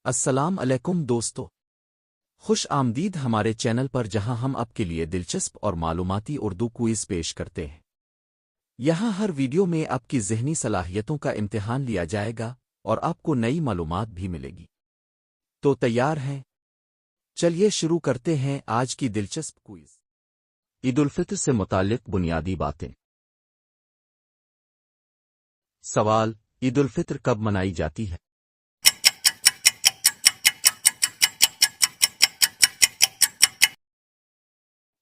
السلام علیکم دوستو، خوش آمدید ہمارے چینل پر جہاں ہم آپ کے لیے دلچسپ اور معلوماتی اردو کوئز پیش کرتے ہیں۔ یہاں ہر ویڈیو میں آپ کی ذہنی صلاحیتوں کا امتحان لیا جائے گا اور آپ کو نئی معلومات بھی ملے گی۔ تو تیار ہیں؟ چلیے شروع کرتے ہیں آج کی دلچسپ کوئز۔ عید الفطر سے متعلق بنیادی باتیں۔ سوال: عید الفطر کب منائی جاتی ہے؟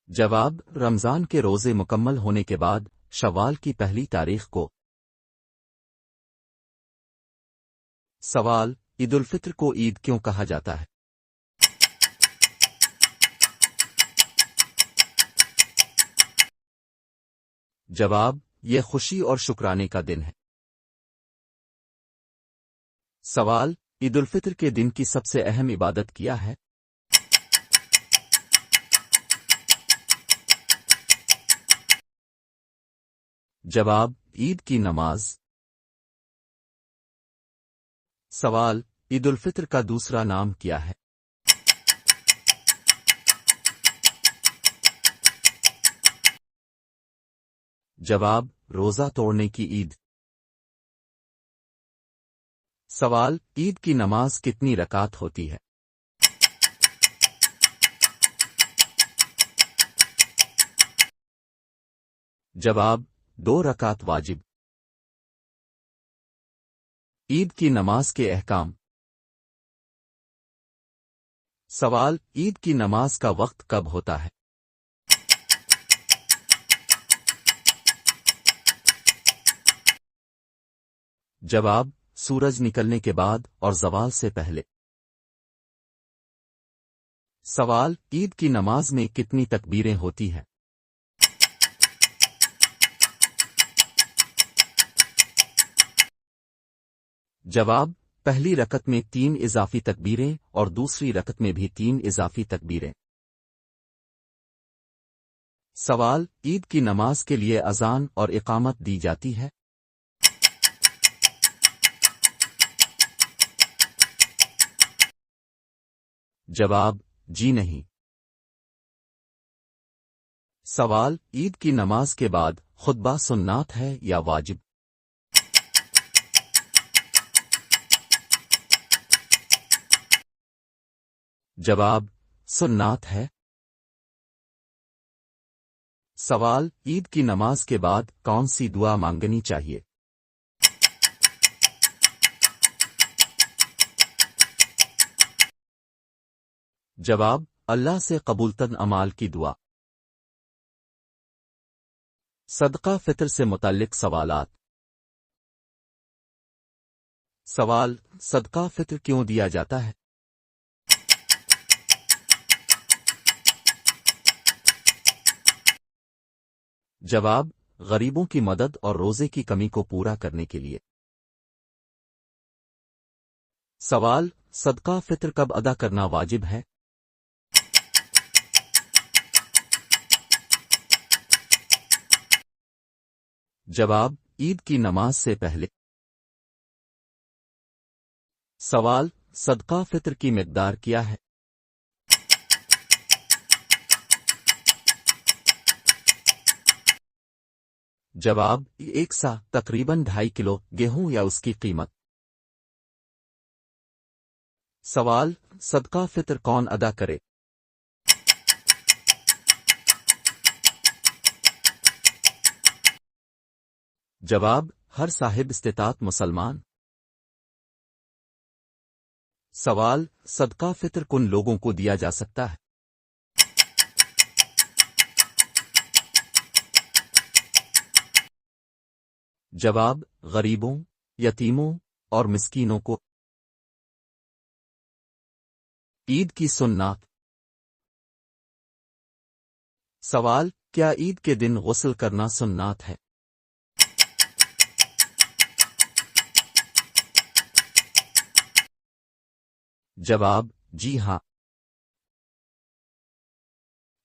جواب: رمضان کے روزے مکمل ہونے کے بعد شوال کی پہلی تاریخ کو۔ سوال: عید الفطر کو عید کیوں کہا جاتا ہے؟ جواب: یہ خوشی اور شکرانے کا دن ہے۔ سوال: عید الفطر کے دن کی سب سے اہم عبادت کیا ہے؟ جواب: عید کی نماز۔ سوال: عید الفطر کا دوسرا نام کیا ہے؟ جواب: روزہ توڑنے کی عید۔ سوال: عید کی نماز کتنی رکعت ہوتی ہے؟ جواب: 2 رکعت واجب۔ عید کی نماز کے احکام۔ سوال: عید کی نماز کا وقت کب ہوتا ہے؟ جواب: سورج نکلنے کے بعد اور زوال سے پہلے۔ سوال: عید کی نماز میں کتنی تکبیریں ہوتی ہیں؟ جواب: پہلی رکعت میں 3 اضافی تکبیریں اور دوسری رکعت میں بھی 3 اضافی تکبیریں۔ سوال: عید کی نماز کے لیے اذان اور اقامت دی جاتی ہے؟ جواب: جی نہیں۔ سوال: عید کی نماز کے بعد خطبہ سنت ہے یا واجب؟ جواب: سنت ہے۔ سوال: عید کی نماز کے بعد کون سی دعا مانگنی چاہیے؟ جواب: اللہ سے قبولتن اعمال کی دعا۔ صدقہ فطر سے متعلق سوالات۔ سوال: صدقہ فطر کیوں دیا جاتا ہے؟ جواب: غریبوں کی مدد اور روزے کی کمی کو پورا کرنے کے لیے۔ سوال: صدقہ فطر کب ادا کرنا واجب ہے؟ جواب: عید کی نماز سے پہلے۔ سوال: صدقہ فطر کی مقدار کیا ہے؟ جواب: 1 سا تقریباً 2.5 کلو گیہوں یا اس کی قیمت۔ سوال: صدقہ فطر کون ادا کرے؟ جواب: ہر صاحب استطاعت مسلمان۔ سوال: صدقہ فطر کن لوگوں کو دیا جا سکتا ہے؟ جواب: غریبوں، یتیموں اور مسکینوں کو۔ عید کی سنت۔ سوال: کیا عید کے دن غسل کرنا سنت ہے؟ جواب: جی ہاں۔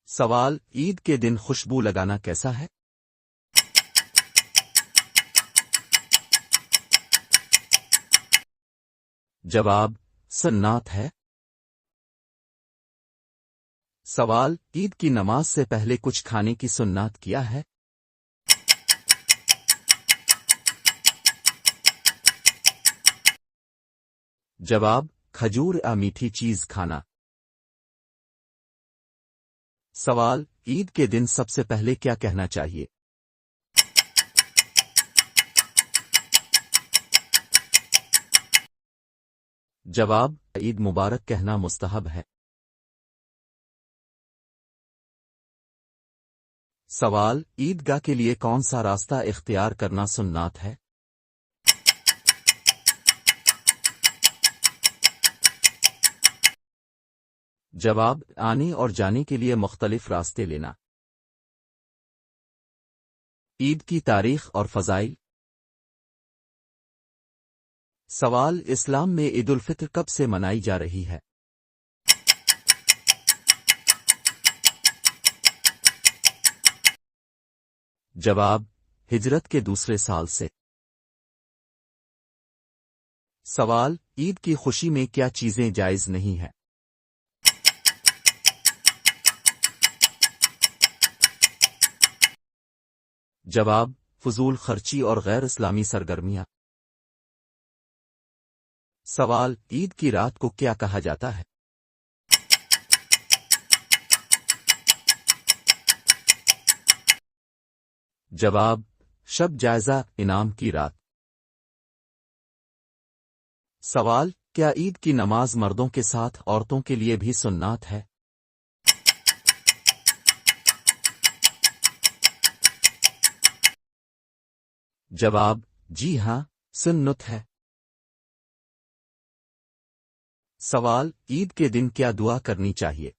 سوال: عید کے دن خوشبو لگانا کیسا ہے؟ جواب: سنت ہے؟ سوال: عید کی نماز سے پہلے کچھ کھانے کی سنت کیا ہے؟ جواب: کھجور یا میٹھی چیز کھانا۔ سوال: عید کے دن سب سے پہلے کیا کہنا چاہیے؟ جواب: عید مبارک کہنا مستحب ہے۔ سوال: عیدگاہ کے لیے کون سا راستہ اختیار کرنا سنت ہے؟ جواب: آنے اور جانے کے لیے مختلف راستے لینا۔ عید کی تاریخ اور فضائل۔ سوال: اسلام میں عید الفطر کب سے منائی جا رہی ہے؟ جواب: ہجرت کے دوسرے سال سے۔ سوال: عید کی خوشی میں کیا چیزیں جائز نہیں ہیں؟ جواب: فضول خرچی اور غیر اسلامی سرگرمیاں۔ سوال: عید کی رات کو کیا کہا جاتا ہے؟ جواب: شب جائزہ انعام کی رات۔ سوال: کیا عید کی نماز مردوں کے ساتھ عورتوں کے لیے بھی سنت ہے؟ جواب: جی ہاں، سنت ہے۔ سوال: عید کے دن کیا دعا کرنی چاہیے؟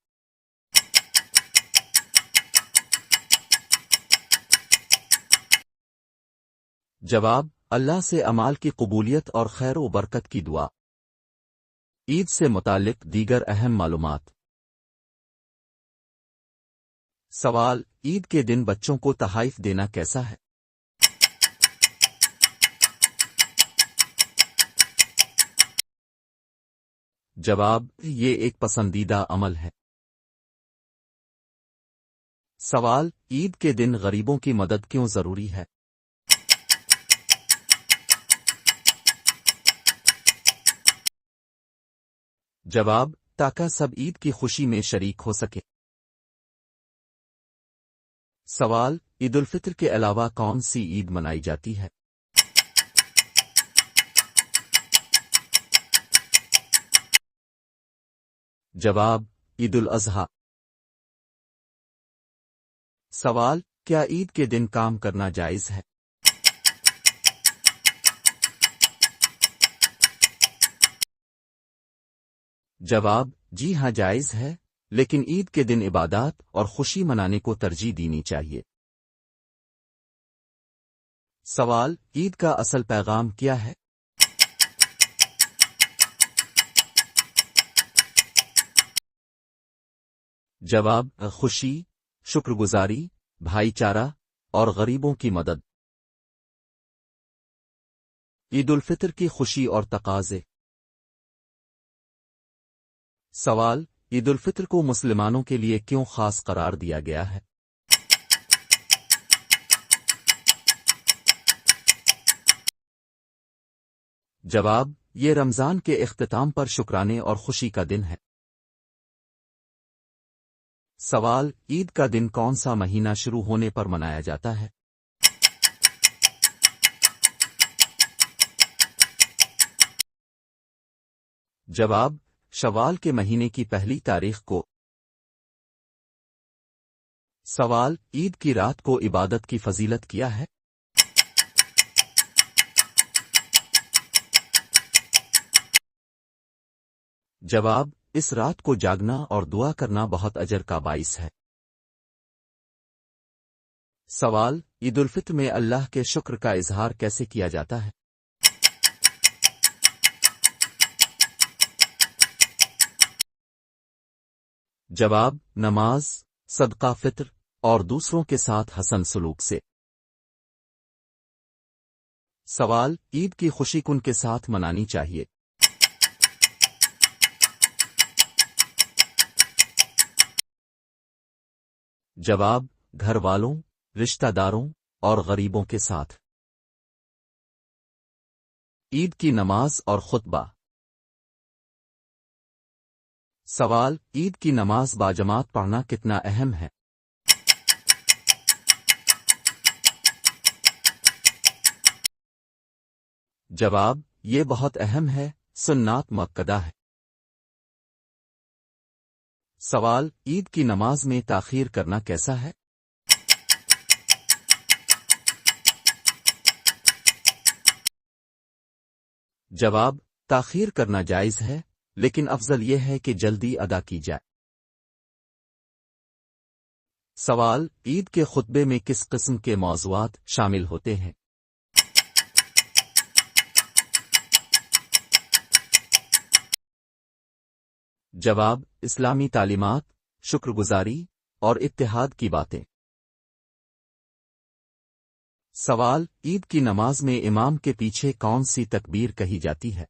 جواب: اللہ سے اعمال کی قبولیت اور خیر و برکت کی دعا۔ عید سے متعلق دیگر اہم معلومات۔ سوال: عید کے دن بچوں کو تحائف دینا کیسا ہے؟ جواب: یہ ایک پسندیدہ عمل ہے۔ سوال: عید کے دن غریبوں کی مدد کیوں ضروری ہے؟ جواب: تاکہ سب عید کی خوشی میں شریک ہو سکے۔ سوال: عید الفطر کے علاوہ کون سی عید منائی جاتی ہے؟ جواب: عید الاضحیٰ۔ سوال: کیا عید کے دن کام کرنا جائز ہے؟ جواب: جی ہاں، جائز ہے، لیکن عید کے دن عبادات اور خوشی منانے کو ترجیح دینی چاہیے۔ سوال: عید کا اصل پیغام کیا ہے؟ جواب: خوشی، شکر گزاری، بھائی چارہ اور غریبوں کی مدد۔ عید الفطر کی خوشی اور تقاضے۔ سوال: عید الفطر کو مسلمانوں کے لیے کیوں خاص قرار دیا گیا ہے؟ جواب: یہ رمضان کے اختتام پر شکرانے اور خوشی کا دن ہے۔ سوال: عید کا دن کون سا مہینہ شروع ہونے پر منایا جاتا ہے؟ جواب: شوال کے مہینے کی پہلی تاریخ کو۔ سوال: عید کی رات کو عبادت کی فضیلت کیا ہے؟ جواب: اس رات کو جاگنا اور دعا کرنا بہت اجر کا باعث ہے۔ سوال: عید الفطر میں اللہ کے شکر کا اظہار کیسے کیا جاتا ہے؟ جواب: نماز، صدقہ فطر اور دوسروں کے ساتھ حسن سلوک سے۔ سوال: عید کی خوشی کن کے ساتھ منانی چاہیے؟ جواب: گھر والوں، رشتہ داروں اور غریبوں کے ساتھ۔ عید کی نماز اور خطبہ۔ سوال: عید کی نماز باجماعت پڑھنا کتنا اہم ہے؟ جواب: یہ بہت اہم ہے، سنت مؤکدہ ہے۔ سوال: عید کی نماز میں تاخیر کرنا کیسا ہے؟ جواب: تاخیر کرنا جائز ہے، لیکن افضل یہ ہے کہ جلدی ادا کی جائے۔ سوال: عید کے خطبے میں کس قسم کے موضوعات شامل ہوتے ہیں؟ جواب: اسلامی تعلیمات، شکر گزاری اور اتحاد کی باتیں۔ سوال: عید کی نماز میں امام کے پیچھے کون سی تکبیر کہی جاتی ہے؟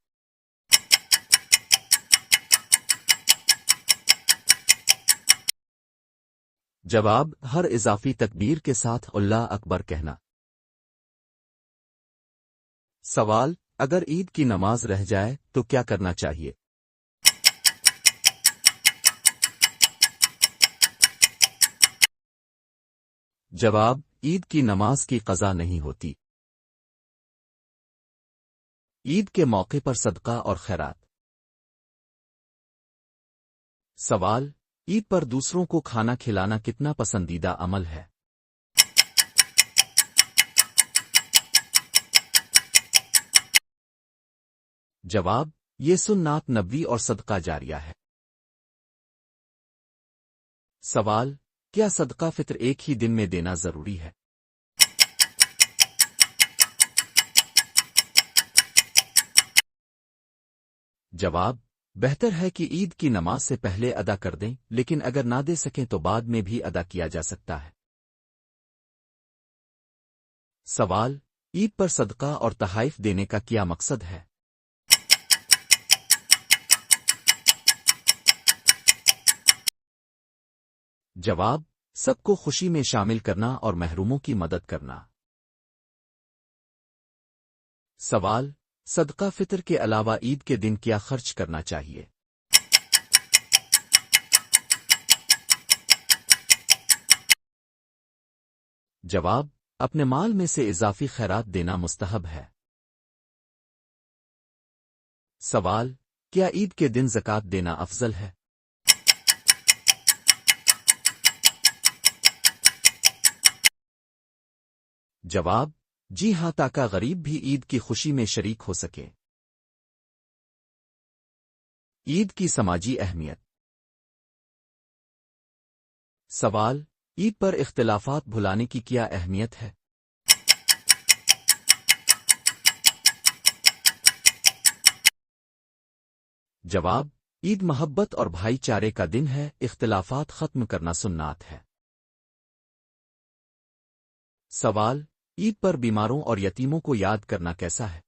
جواب: ہر اضافی تکبیر کے ساتھ اللہ اکبر کہنا۔ سوال: اگر عید کی نماز رہ جائے تو کیا کرنا چاہیے؟ جواب: عید کی نماز کی قضا نہیں ہوتی۔ عید کے موقع پر صدقہ اور خیرات۔ سوال: عید پر دوسروں کو کھانا کھلانا کتنا پسندیدہ عمل ہے؟ جواب: یہ سنت نبوی اور صدقہ جاریہ ہے۔ سوال: کیا صدقہ فطر ایک ہی دن میں دینا ضروری ہے؟ جواب: بہتر ہے کہ عید کی نماز سے پہلے ادا کر دیں، لیکن اگر نہ دے سکیں تو بعد میں بھی ادا کیا جا سکتا ہے۔ سوال: عید پر صدقہ اور تحائف دینے کا کیا مقصد ہے؟ جواب: سب کو خوشی میں شامل کرنا اور محروموں کی مدد کرنا۔ سوال: صدقہ فطر کے علاوہ عید کے دن کیا خرچ کرنا چاہیے؟ جواب: اپنے مال میں سے اضافی خیرات دینا مستحب ہے۔ سوال: کیا عید کے دن زکوٰۃ دینا افضل ہے؟ جواب: جی ہاں، تاکہ غریب بھی عید کی خوشی میں شریک ہو سکے۔ عید کی سماجی اہمیت۔ سوال: عید پر اختلافات بھلانے کی کیا اہمیت ہے؟ جواب: عید محبت اور بھائی چارے کا دن ہے، اختلافات ختم کرنا سنت ہے۔ سوال: عید پر بیماروں اور یتیموں کو یاد کرنا کیسا ہے؟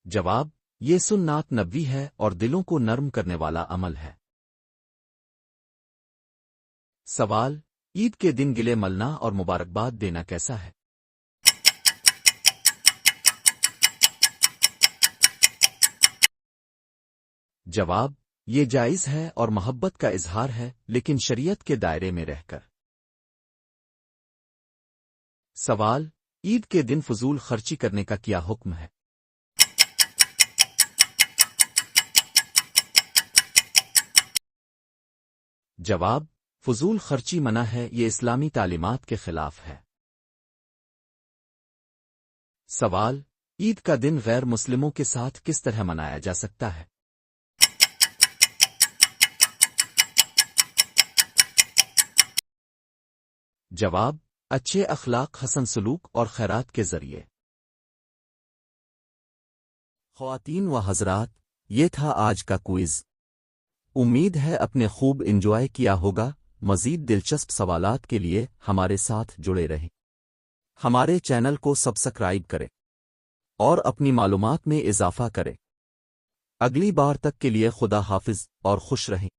جواب: یہ سنت نبوی ہے اور دلوں کو نرم کرنے والا عمل ہے۔ سوال: عید کے دن گلے ملنا اور مبارکباد دینا کیسا ہے؟ جواب: یہ جائز ہے اور محبت کا اظہار ہے، لیکن شریعت کے دائرے میں رہ کر۔ سوال: عید کے دن فضول خرچی کرنے کا کیا حکم ہے؟ جواب: فضول خرچی منع ہے، یہ اسلامی تعلیمات کے خلاف ہے۔ سوال: عید کا دن غیر مسلموں کے ساتھ کس طرح منایا جا سکتا ہے؟ جواب: اچھے اخلاق، حسن سلوک اور خیرات کے ذریعے۔ خواتین و حضرات، یہ تھا آج کا کوئز۔ امید ہے اپنے خوب انجوائے کیا ہوگا۔ مزید دلچسپ سوالات کے لیے ہمارے ساتھ جڑے رہیں۔ ہمارے چینل کو سبسکرائب کریں اور اپنی معلومات میں اضافہ کریں۔ اگلی بار تک کے لیے خدا حافظ اور خوش رہیں۔